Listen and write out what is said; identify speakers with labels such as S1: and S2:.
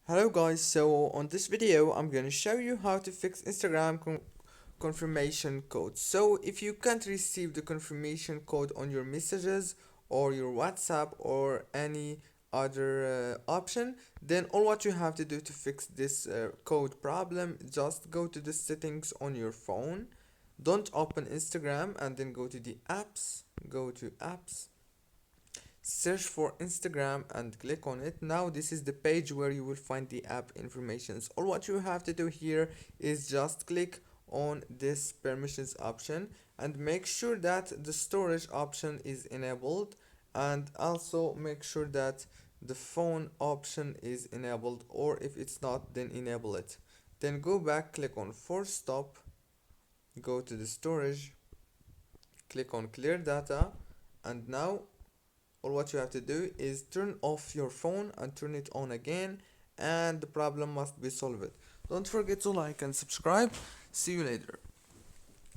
S1: Hello guys, so on this video I'm gonna show you how to fix Instagram confirmation code. So if you can't receive the confirmation code on your messages or your WhatsApp or any other option, then all what you have to do to fix this code problem, just go to the settings on your phone. Don't open Instagram and then go to the apps, go to apps, search for Instagram and click on it. Now this is the page where you will find the app informations. All what you have to do here is just click on this permissions option and make sure that the storage option is enabled, and also make sure that the phone option is enabled, or if it's not, then enable it. Then go back, click on force stop, go to the storage, click on clear data, and now all what you have to do is turn off your phone and turn it on again, and the problem must be solved. Don't forget to like and subscribe. See you later.